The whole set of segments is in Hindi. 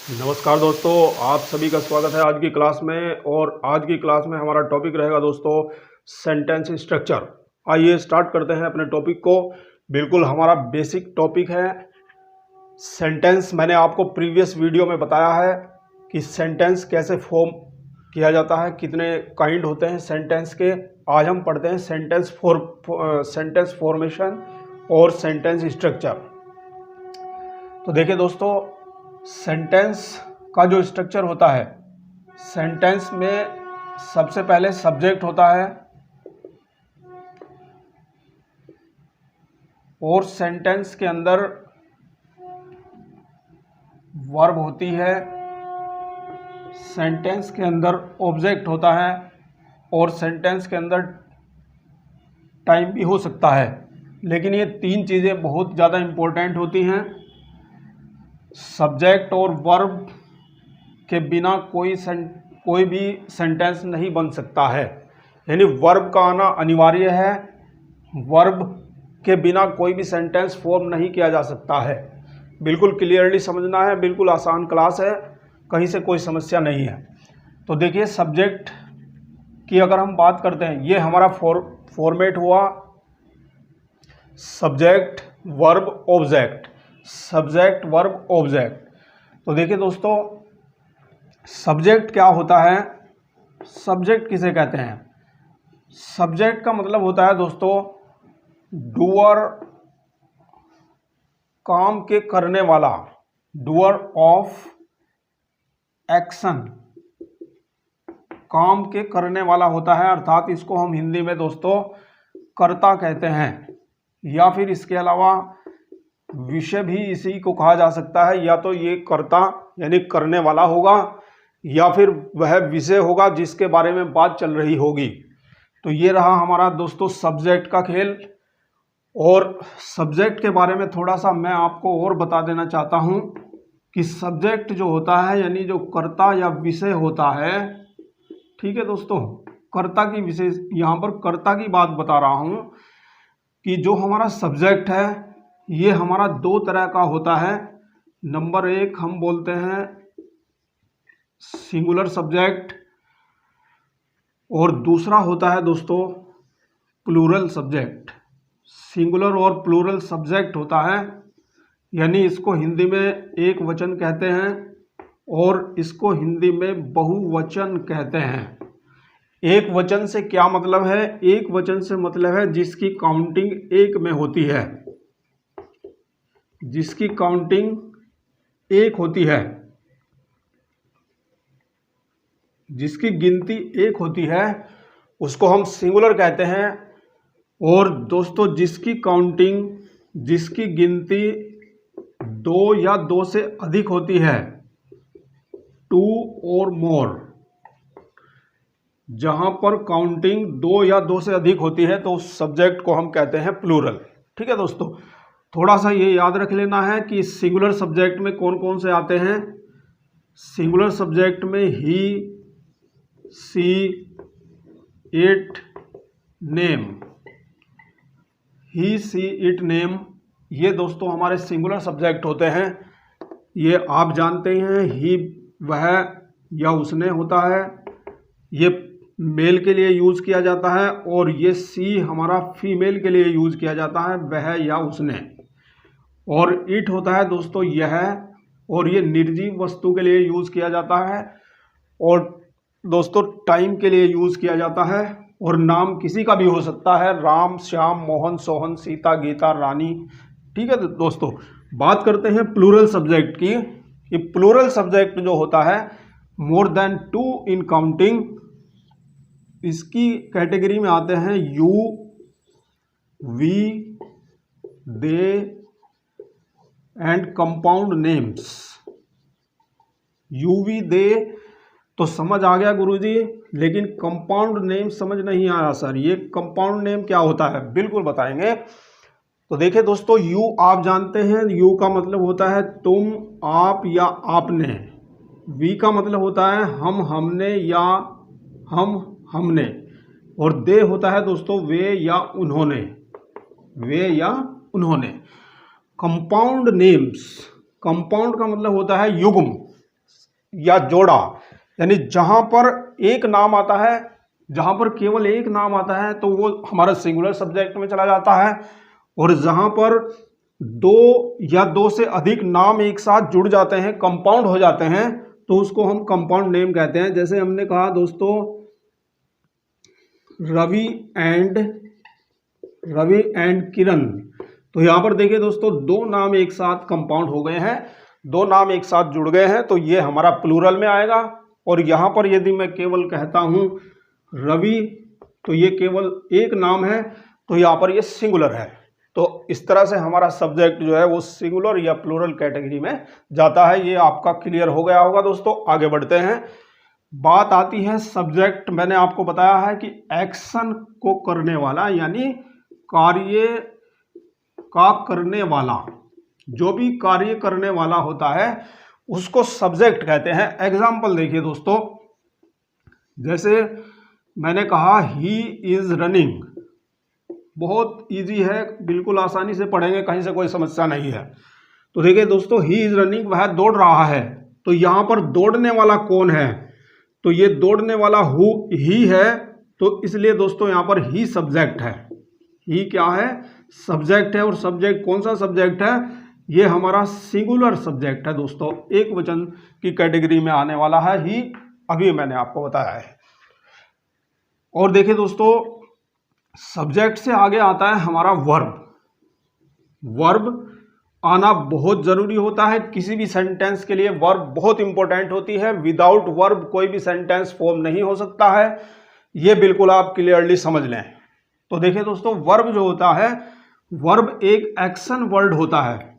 नमस्कार दोस्तों, आप सभी का स्वागत है आज की क्लास में। और आज की क्लास में हमारा टॉपिक रहेगा दोस्तों सेंटेंस स्ट्रक्चर। आइए स्टार्ट करते हैं अपने टॉपिक को। बिल्कुल हमारा बेसिक टॉपिक है सेंटेंस। मैंने आपको प्रीवियस वीडियो में बताया है कि सेंटेंस कैसे फॉर्म किया जाता है, कितने काइंड होते हैं सेंटेंस के। आज हम पढ़ते हैं सेंटेंस फॉर्मेशन और सेंटेंस स्ट्रक्चर। तो देखिए दोस्तों, सेंटेंस का जो स्ट्रक्चर होता है, सेंटेंस में सबसे पहले सब्जेक्ट होता है और सेंटेंस के अंदर वर्ब होती है, सेंटेंस के अंदर ऑब्जेक्ट होता है और सेंटेंस के अंदर टाइम भी हो सकता है। लेकिन ये तीन चीज़ें बहुत ज़्यादा इम्पोर्टेंट होती हैं। सब्जेक्ट और वर्ब के बिना कोई भी सेंटेंस नहीं बन सकता है, यानी वर्ब का आना अनिवार्य है। वर्ब के बिना कोई भी सेंटेंस फॉर्म नहीं किया जा सकता है। बिल्कुल क्लियरली समझना है, बिल्कुल आसान क्लास है, कहीं से कोई समस्या नहीं है। तो देखिए, सब्जेक्ट की अगर हम बात करते हैं, ये हमारा फॉर्मेट हुआ subject verb object, subject verb object. तो देखिए दोस्तों, सब्जेक्ट क्या होता है, सब्जेक्ट किसे कहते हैं? सब्जेक्ट का मतलब होता है दोस्तों डूअर, काम के करने वाला, डूअर ऑफ एक्शन, काम के करने वाला होता है। अर्थात इसको हम हिंदी में दोस्तों कर्ता कहते हैं, या फिर इसके अलावा विषय भी इसी को कहा जा सकता है। या तो ये कर्ता यानी करने वाला होगा, या फिर वह विषय होगा जिसके बारे में बात चल रही होगी। तो ये रहा हमारा दोस्तों सब्जेक्ट का खेल। और सब्जेक्ट के बारे में थोड़ा सा मैं आपको और बता देना चाहता हूँ कि सब्जेक्ट जो होता है, यानी जो कर्ता या विषय होता है, ठीक है दोस्तों, कर्ता की विशेष, यहाँ पर कर्ता की बात बता रहा हूँ कि जो हमारा सब्जेक्ट है ये हमारा दो तरह का होता है। नंबर एक हम बोलते हैं सिंगुलर सब्जेक्ट, और दूसरा होता है दोस्तों प्लूरल सब्जेक्ट। सिंगुलर और प्लूरल सब्जेक्ट होता है, यानी इसको हिंदी में एक वचन कहते हैं और इसको हिंदी में बहुवचन कहते हैं। एक वचन से क्या मतलब है? एक वचन से मतलब है जिसकी काउंटिंग एक में होती है, जिसकी काउंटिंग एक होती है, जिसकी गिनती एक होती है, उसको हम सिंगुलर कहते हैं। और दोस्तों जिसकी काउंटिंग, जिसकी गिनती दो या दो से अधिक होती है, टू और मोर, जहां पर काउंटिंग दो या दो से अधिक होती है तो उस सब्जेक्ट को हम कहते हैं प्लूरल। ठीक है दोस्तों, थोड़ा सा ये याद रख लेना है कि सिंगुलर सब्जेक्ट में कौन कौन से आते हैं। सिंगुलर सब्जेक्ट में he, she, it, name, he, she, it, name, ये दोस्तों हमारे सिंगुलर सब्जेक्ट होते हैं। ये आप जानते हैं, ही वह या उसने होता है, ये मेल के लिए यूज़ किया जाता है, और ये सी हमारा फीमेल के लिए यूज़ किया जाता है, वह या उसने। और इट होता है दोस्तों यह, और ये निर्जीव वस्तु के लिए यूज़ किया जाता है। और दोस्तों टाइम के लिए यूज़ किया जाता है, और नाम किसी का भी हो सकता है, राम, श्याम, मोहन, सोहन, सीता, गीता, रानी। ठीक है दोस्तों, बात करते हैं प्लूरल सब्जेक्ट की। ये प्लूरल सब्जेक्ट जो होता है more than two in counting, इसकी कैटेगरी में आते हैं you, we, they and compound names. You, we, they तो समझ आ गया गुरुजी, लेकिन कंपाउंड नेम समझ नहीं आया सर। ये कंपाउंड नेम क्या होता है? बिल्कुल बताएंगे। तो देखिए दोस्तों, यू आप जानते हैं, यू का मतलब होता है तुम, आप या आपने। वी का मतलब होता है हम, हमने या हम, हमने। और दे होता है दोस्तों वे या उन्होंने, वे या उन्होंने। कंपाउंड नेम्स, कंपाउंड का मतलब होता है युग्म, या जोड़ा, यानी जहां पर एक नाम आता है, जहां पर केवल एक नाम आता है तो वो हमारा सिंगुलर सब्जेक्ट में चला जाता है, और जहां पर दो या दो से अधिक नाम एक साथ जुड़ जाते हैं, कंपाउंड हो जाते हैं, तो उसको हम कंपाउंड नेम कहते हैं। जैसे हमने कहा दोस्तों रवि एंड किरण, तो यहां पर देखिए दोस्तों दो नाम एक साथ कंपाउंड हो गए हैं, दो नाम एक साथ जुड़ गए हैं, तो ये हमारा प्लूरल में आएगा। और यहां पर यदि मैं केवल कहता हूं रवि, तो ये केवल एक नाम है, तो यहां पर ये सिंगुलर है। तो इस तरह से हमारा सब्जेक्ट जो है वो सिंगुलर या प्लूरल कैटेगरी में जाता है। ये आपका क्लियर हो गया होगा दोस्तों। आगे बढ़ते हैं। बात आती है सब्जेक्ट, मैंने आपको बताया है कि एक्शन को करने वाला, यानी कार्य का करने वाला, जो भी कार्य करने वाला होता है उसको सब्जेक्ट कहते हैं। एग्जाम्पल देखिए दोस्तों, जैसे मैंने कहा ही इज रनिंग, बहुत इजी है, बिल्कुल आसानी से पढ़ेंगे, कहीं से कोई समस्या नहीं है। तो देखिए दोस्तों ही इज रनिंग, वह दौड़ रहा है, तो यहां पर दौड़ने वाला कौन है, तो ये दौड़ने वाला ही है, तो इसलिए दोस्तों यहां पर ही सब्जेक्ट है। ही क्या है, सब्जेक्ट है, और सब्जेक्ट कौन सा सब्जेक्ट है, ये हमारा सिंगुलर सब्जेक्ट है दोस्तों, एक वचन की कैटेगरी में आने वाला है ही, अभी मैंने आपको बताया है। और देखिए दोस्तों सब्जेक्ट से आगे आता है हमारा वर्ब। वर्ब आना बहुत जरूरी होता है, किसी भी सेंटेंस के लिए वर्ब बहुत इंपॉर्टेंट होती है। विदाउट वर्ब कोई भी सेंटेंस फॉर्म नहीं हो सकता है, ये बिल्कुल आप क्लियरली समझ लें। तो देखिए दोस्तों वर्ब जो होता है, वर्ब एक एक्शन वर्ड होता है,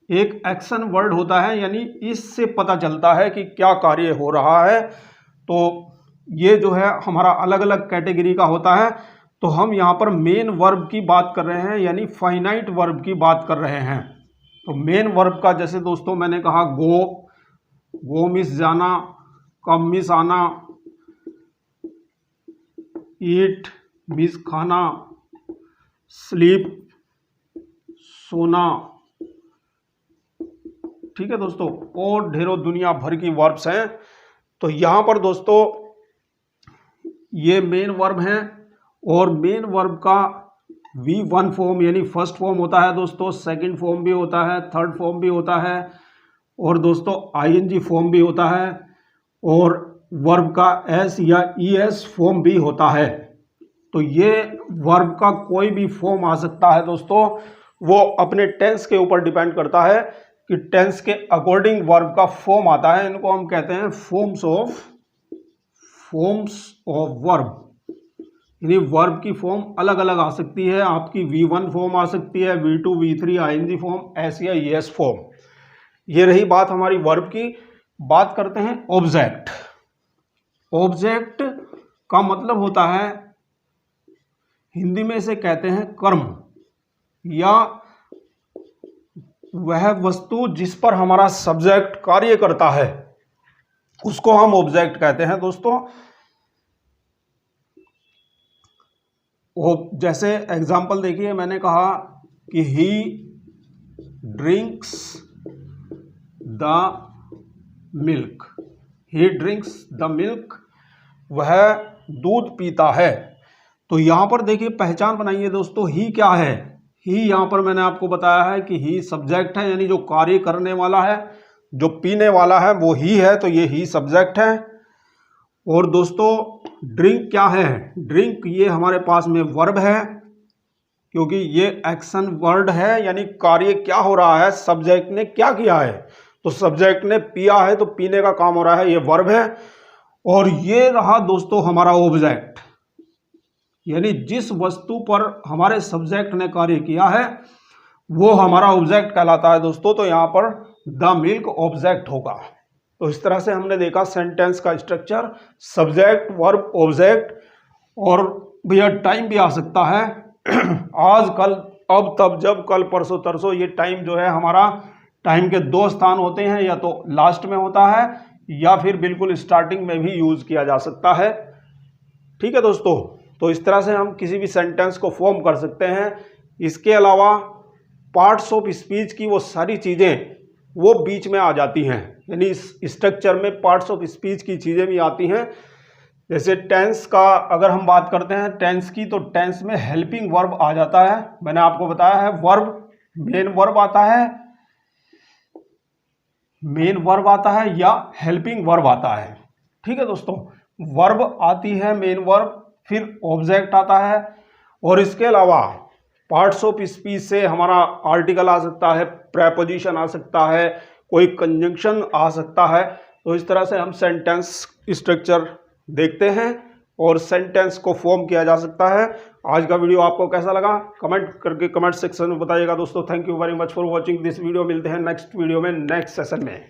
एक एक्शन वर्ड होता है, यानी इससे पता चलता है कि क्या कार्य हो रहा है। तो ये जो है हमारा अलग अलग कैटेगरी का होता है। तो हम यहाँ पर मेन वर्ब की बात कर रहे हैं, यानी फाइनाइट वर्ब की बात कर रहे हैं। तो मेन वर्ब का जैसे दोस्तों मैंने कहा गो मिस जाना, कम मिस आना, ईट मिस खाना, स्लीप सोना, ठीक है दोस्तों, और ढेरों दुनिया भर की वर्ब्स हैं। तो यहाँ पर दोस्तों ये मेन वर्ब हैं, और मेन वर्ब का V1 फॉर्म यानी फर्स्ट फॉर्म होता है दोस्तों, सेकंड फॉर्म भी होता है, थर्ड फॉर्म भी होता है, और दोस्तों ING फॉर्म भी होता है, और वर्ब का S या ES फॉर्म भी होता है। तो ये वर्ब का कोई भी फॉर्म आ सकता है दोस्तों, वो अपने टेंस के ऊपर डिपेंड करता है कि टेंस के अकॉर्डिंग वर्ब का फॉर्म आता है। इनको हम कहते हैं फॉर्म्स ऑफ वर्ब, यानी वर्ब की फॉर्म अलग अलग आ सकती है। आपकी V1 फॉर्म आ सकती है, V2 V3 ING form, S या ES फॉर्म। ये रही बात हमारी वर्ब की। बात करते हैं ऑब्जेक्ट। ऑब्जेक्ट का मतलब होता है, हिंदी में इसे कहते हैं कर्म, या वह वस्तु जिस पर हमारा सब्जेक्ट कार्य करता है उसको हम ऑब्जेक्ट कहते हैं दोस्तों। जैसे एग्जाम्पल देखिए, मैंने कहा कि ही drinks the milk, he drinks the milk, वह दूध पीता है। तो यहां पर देखिए पहचान बनाइए दोस्तों, ही क्या है, ही यहां पर मैंने आपको बताया है कि ही सब्जेक्ट है, यानी जो कार्य करने वाला है, जो पीने वाला है वो ही है, तो ये ही सब्जेक्ट है। और दोस्तों ड्रिंक क्या है, ड्रिंक ये हमारे पास में वर्ब है, क्योंकि ये एक्शन वर्ड है, यानी कार्य क्या हो रहा है, सब्जेक्ट ने क्या किया है, तो सब्जेक्ट ने पिया है, तो पीने का काम हो रहा है, ये वर्ब है। और ये रहा दोस्तों हमारा ऑब्जेक्ट, यानी जिस वस्तु पर हमारे सब्जेक्ट ने कार्य किया है वो हमारा ऑब्जेक्ट कहलाता है दोस्तों। तो यहाँ पर द मिल्क ऑब्जेक्ट होगा। तो इस तरह से हमने देखा सेंटेंस का स्ट्रक्चर, सब्जेक्ट वर्ब ऑब्जेक्ट। और भैया टाइम भी आ सकता है आज कल, अब तब जब, कल परसों तरसों, ये टाइम जो है हमारा, टाइम के दो स्थान होते हैं, या तो लास्ट में होता है या फिर बिल्कुल स्टार्टिंग में भी यूज किया जा सकता है। ठीक है दोस्तों, तो इस तरह से हम किसी भी सेंटेंस को फॉर्म कर सकते हैं। इसके अलावा पार्ट्स ऑफ स्पीच की वो सारी चीज़ें वो बीच में आ जाती हैं, यानी इस स्ट्रक्चर में पार्ट्स ऑफ स्पीच की चीज़ें भी आती हैं। जैसे टेंस का अगर हम बात करते हैं टेंस की, तो टेंस में हेल्पिंग वर्ब आ जाता है। मैंने आपको बताया है वर्ब, मेन वर्ब आता है, मेन वर्ब आता है या हेल्पिंग वर्ब आता है। ठीक है दोस्तों, वर्ब आती है मेन वर्ब, फिर ऑब्जेक्ट आता है, और इसके अलावा पार्ट्स ऑफ स्पीच से हमारा आर्टिकल आ सकता है, प्रेपोजिशन आ सकता है, कोई कंजंक्शन आ सकता है। तो इस तरह से हम सेंटेंस स्ट्रक्चर देखते हैं और सेंटेंस को फॉर्म किया जा सकता है। आज का वीडियो आपको कैसा लगा कमेंट करके कमेंट सेक्शन में बताइएगा दोस्तों। Thank you very much for watching this video. मिलते हैं नेक्स्ट वीडियो में नेक्स्ट सेशन में।